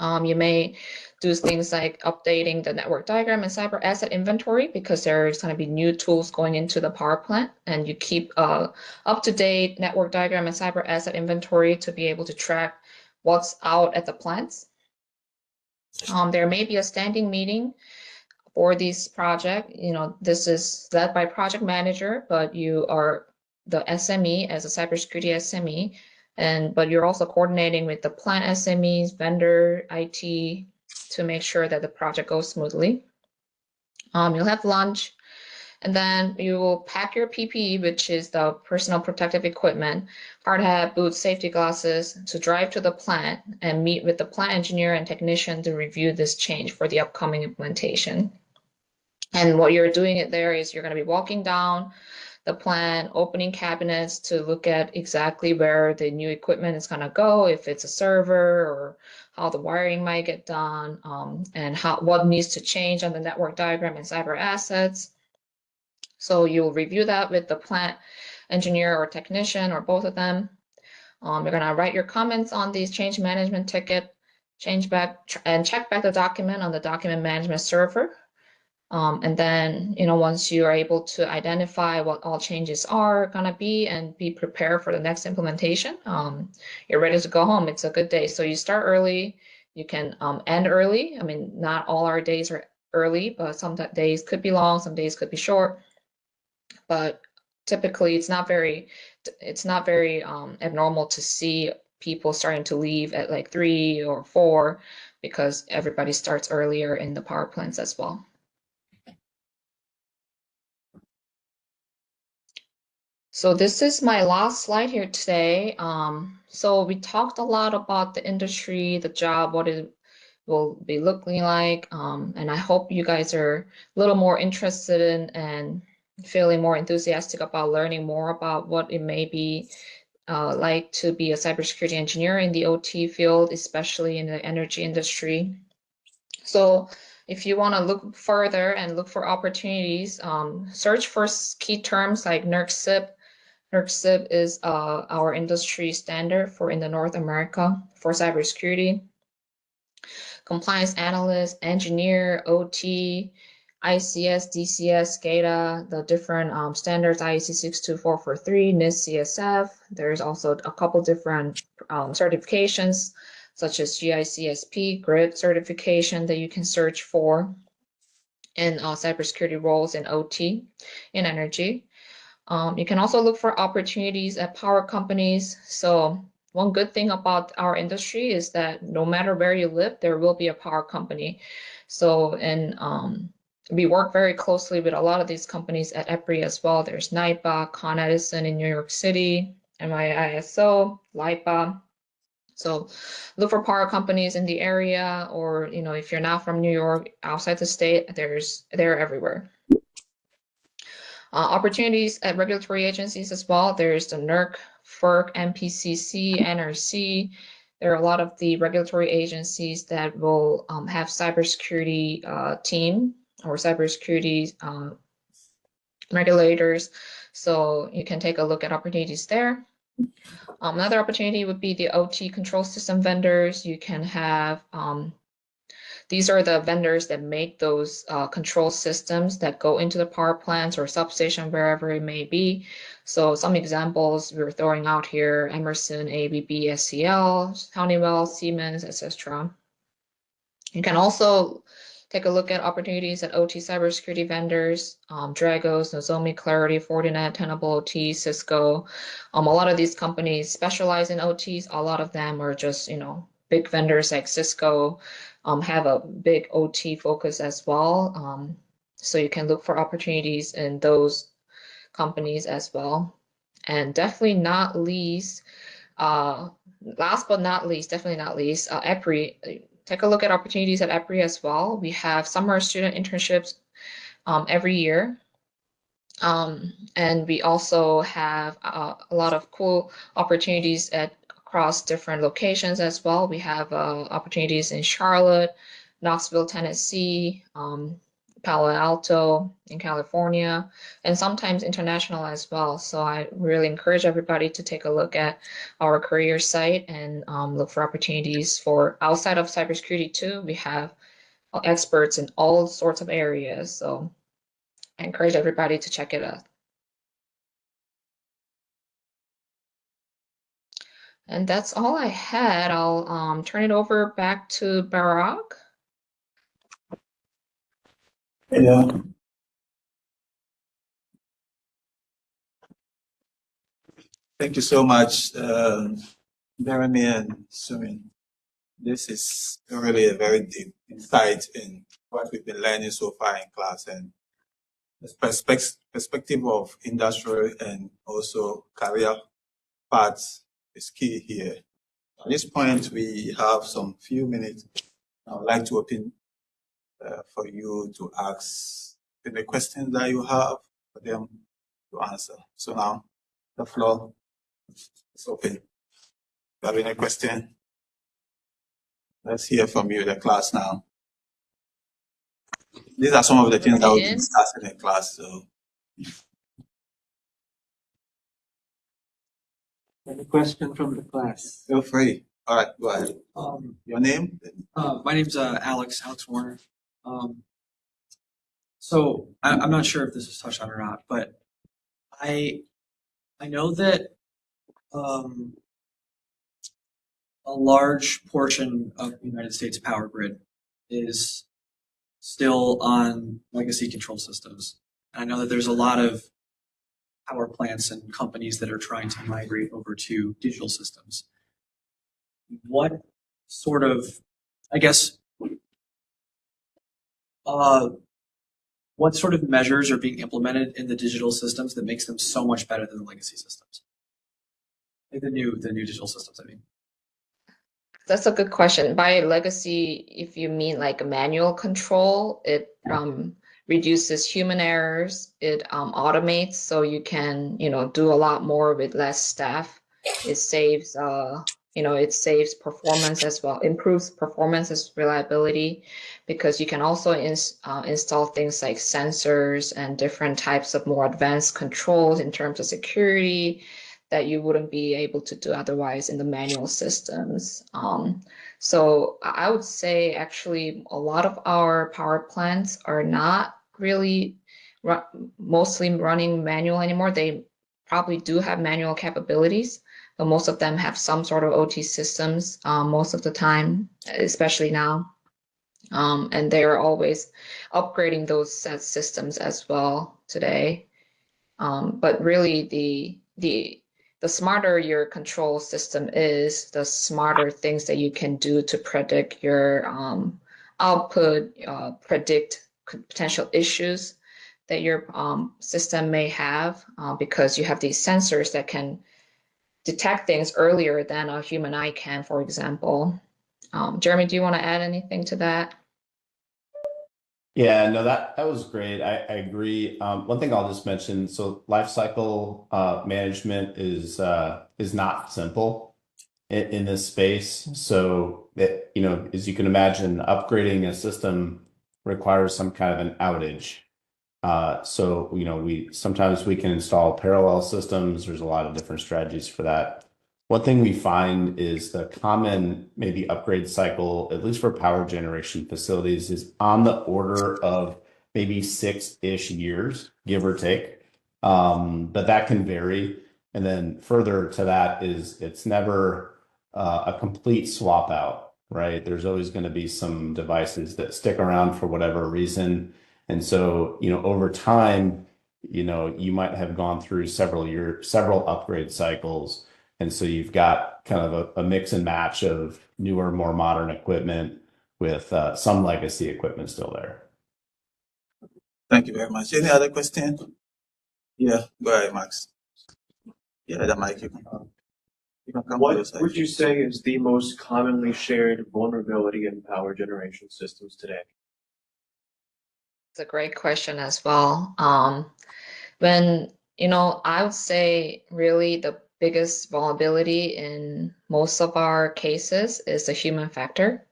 You may do things like updating the network diagram and cyber asset inventory, because there's going to be new tools going into the power plant, and you keep up-to-date network diagram and cyber asset inventory to be able to track what's out at the plants. There may be a standing meeting for this project. This is led by project manager, but you are the SME as a cybersecurity SME. But you're also coordinating with the plant SMEs, vendor, IT to make sure that the project goes smoothly. You'll have lunch, and then you will pack your PPE, which is the personal protective equipment, hard hat, boots, safety glasses, to drive to the plant and meet with the plant engineer and technician to review this change for the upcoming implementation. And what you're doing it there is you're going to be walking down the plant, opening cabinets to look at exactly where the new equipment is going to go, if it's a server, or how the wiring might get done, and what needs to change on the network diagram and cyber assets. So you'll review that with the plant engineer or technician or both of them. You're going to write your comments on these change management ticket, change back and check back the document on the document management server. And then, once you are able to identify what all changes are going to be and be prepared for the next implementation, you're ready to go home. It's a good day. So you start early, you can end early. I mean, not all our days are early, but some days could be long, some days could be short. But typically it's not very abnormal to see people starting to leave at like 3 or 4, because everybody starts earlier in the power plants as well. So this is my last slide here today. So we talked a lot about the industry, the job, what it will be looking like, and I hope you guys are a little more interested in and feeling more enthusiastic about learning more about what it may be like to be a cybersecurity engineer in the OT field, especially in the energy industry. So if you want to look further and look for opportunities, search for key terms like NERC-CIP. NERC-CIP is our industry standard for in the North America for cybersecurity. Compliance analyst, engineer, OT, ICS, DCS, SCADA, the different standards, IEC 62443, NIST CSF. There's also a couple different certifications, such as GICSP, GRID certification that you can search for in cybersecurity roles in OT, in energy. You can also look for opportunities at power companies. So one good thing about our industry is that no matter where you live, there will be a power company. So, and we work very closely with a lot of these companies at EPRI as well. There's NYPA, Con Edison in New York City, MIISO, LIPA. So look for power companies in the area, or if you're not from New York, outside the state, they're everywhere. Opportunities at regulatory agencies as well. There's the NERC, FERC, NPCC, NRC. There are a lot of the regulatory agencies that will have cybersecurity team or cybersecurity regulators. So you can take a look at opportunities there. Another opportunity would be the OT control system vendors. You can have these are the vendors that make those control systems that go into the power plants or substation, wherever it may be. So some examples we're throwing out here: Emerson, ABB, SCL, Honeywell, Siemens, etc. You can also take a look at opportunities at OT cybersecurity vendors, Dragos, Nozomi, Clarity, Fortinet, Tenable OT, Cisco. A lot of these companies specialize in OTs. A lot of them are just, big vendors like Cisco, have a big OT focus as well. So you can look for opportunities in those companies as well. And definitely not least, last but not least, definitely not least, EPRI. Take a look at opportunities at EPRI as well. We have summer student internships every year. And we also have a lot of cool opportunities across different locations as well. We have opportunities in Charlotte, Knoxville, Tennessee, Palo Alto in California, and sometimes international as well. So I really encourage everybody to take a look at our career site and look for opportunities for outside of cybersecurity too. We have experts in all sorts of areas. So I encourage everybody to check it out. And that's all I had. I'll turn it over back to Barack. Yeah. Thank you so much, Jeremy and Sumin. This is really a very deep insight in what we've been learning so far in class, and the perspective of industry and also career paths is key here. At this point, we have some few minutes. I would like to open for you to ask any questions that you have for them to answer. So now the floor is open. If you have any question, let's hear from you, the class now. These are some of the things that we'll be discussing in class. So, any question from the class? Feel free. All right, go ahead. Your name? My name's Alex Warner. So I'm not sure if this was touched on or not, but I know that a large portion of the United States power grid is still on legacy control systems. I know that there's a lot of power plants and companies that are trying to migrate over to digital systems. What sort of, I guess, what sort of measures are being implemented in the digital systems that makes them so much better than the legacy systems? Like the new digital systems, I mean. That's a good question. By legacy, if you mean like manual control, it reduces human errors. It automates, so you can do a lot more with less staff. It saves it saves performance as well, improves performance as reliability, because you can also install things like sensors and different types of more advanced controls in terms of security that you wouldn't be able to do otherwise in the manual systems. So I would say actually a lot of our power plants are not really mostly running manual anymore. They probably do have manual capabilities, but most of them have some sort of OT systems most of the time, especially now. And they're always upgrading those systems as well today. But really, the smarter your control system is, the smarter things that you can do to predict your output, predict potential issues that your system may have, because you have these sensors that can detect things earlier than a human eye can, for example. Jeremy, do you want to add anything to that? Yeah, no, that was great. I agree. One thing I'll just mention, so life cycle management is not simple in this space. So that, as you can imagine, upgrading a system requires some kind of an outage. So, we sometimes we can install parallel systems. There's a lot of different strategies for that. One thing we find is the common maybe upgrade cycle, at least for power generation facilities, is on the order of maybe 6-ish years, give or take. But that can vary. And then further to that is it's never a complete swap out, right? There's always going to be some devices that stick around for whatever reason. And so, over time, you might have gone through several upgrade cycles. And so you've got kind of a mix and match of newer, more modern equipment with some legacy equipment still there. Thank you very much. Any other question? Yeah, go ahead, Max. Yeah, the mic. You can come What would you say is the most commonly shared vulnerability in power generation systems today? It's a great question as well. I would say really the biggest vulnerability in most of our cases is the human factor.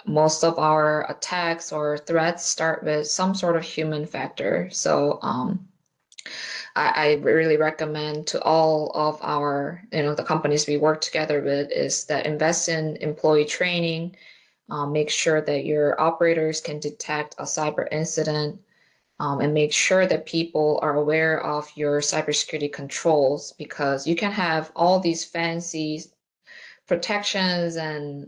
Most of our attacks or threats start with some sort of human factor. So I really recommend to all of our, the companies we work together with, is that invest in employee training, make sure that your operators can detect a cyber incident, and make sure that people are aware of your cybersecurity controls, because you can have all these fancy protections and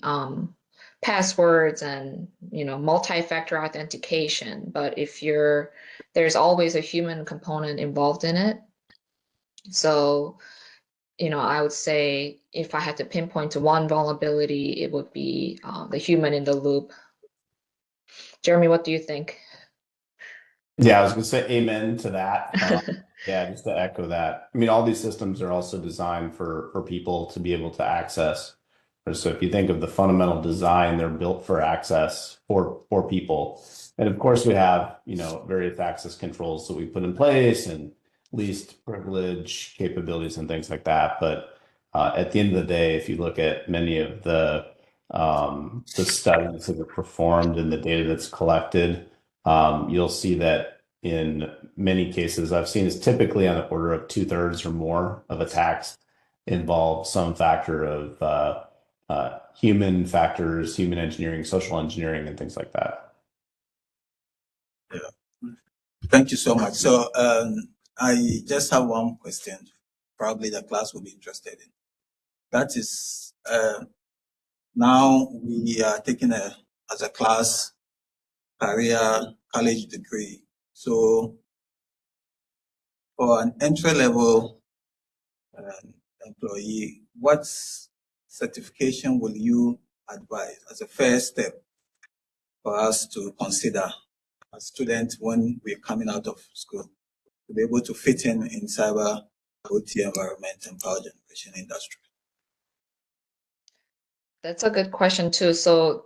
passwords and multi-factor authentication, but there's always a human component involved in it. So I would say if I had to pinpoint to one vulnerability, it would be the human in the loop. Jeremy, what do you think? Yeah, I was going to say amen to that. Yeah, just to echo that. I mean, all these systems are also designed for people to be able to access. So if you think of the fundamental design, they're built for access for people. And of course, we have, various access controls that we put in place and least privilege capabilities and things like that. But at the end of the day, if you look at many of the studies that are performed and the data that's collected, you'll see that in many cases I've seen is typically on the order of 2/3 or more of attacks involve some factor of human factors, human engineering, social engineering, and things like that. Yeah. Thank you so much. So I just have one question, probably the class will be interested in. That is, now we are taking as a class, career college degree. So for an entry-level employee, what certification will you advise as a first step for us to consider as students when we're coming out of school to be able to fit in cyber OT environment and power generation industry? That's a good question too. So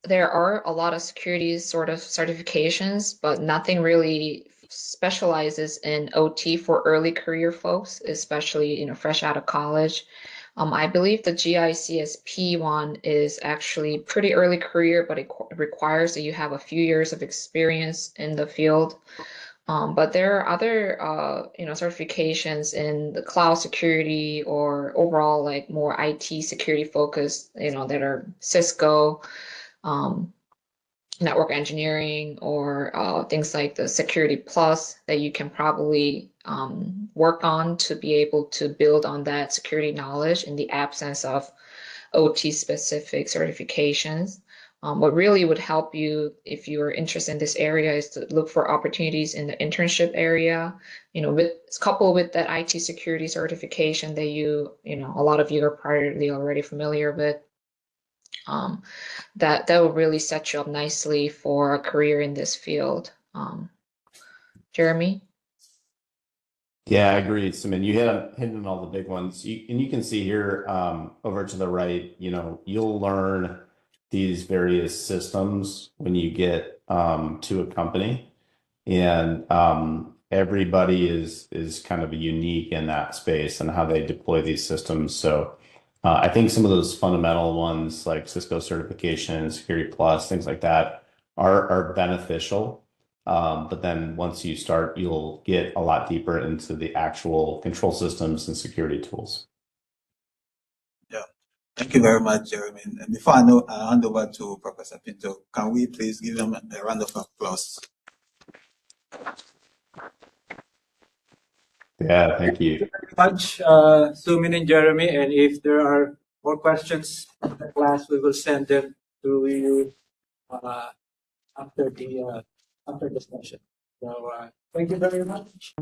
there are a lot of security sort of certifications, but nothing really specializes in OT for early career folks, especially fresh out of college. I believe the GICSP one is actually pretty early career, but it requires that you have a few years of experience in the field. But there are other, certifications in the cloud security or overall, like more IT security focused, that are Cisco, network engineering or things like the Security Plus that you can probably work on to be able to build on that security knowledge in the absence of OT specific certifications. What really would help you if you're interested in this area is to look for opportunities in the internship area, with coupled with that IT security certification that a lot of you are probably already familiar with. That will really set you up nicely for a career in this field. Jeremy? Yeah, I agree. Sumin, you hit on all the big ones. And you can see here over to the right, you'll learn these various systems when you get to a company. And everybody is kind of unique in that space and how they deploy these systems. So I think some of those fundamental ones like Cisco certification, Security Plus, things like that are beneficial. But then once you start, you'll get a lot deeper into the actual control systems and security tools. Yeah, thank you very much, Jeremy. And before I hand over to Professor Pinto, can we please give them a round of applause? Yeah, thank you. Thank you very much, Sumin and Jeremy. And if there are more questions in the class, we will send them to you after the session. So thank you very much.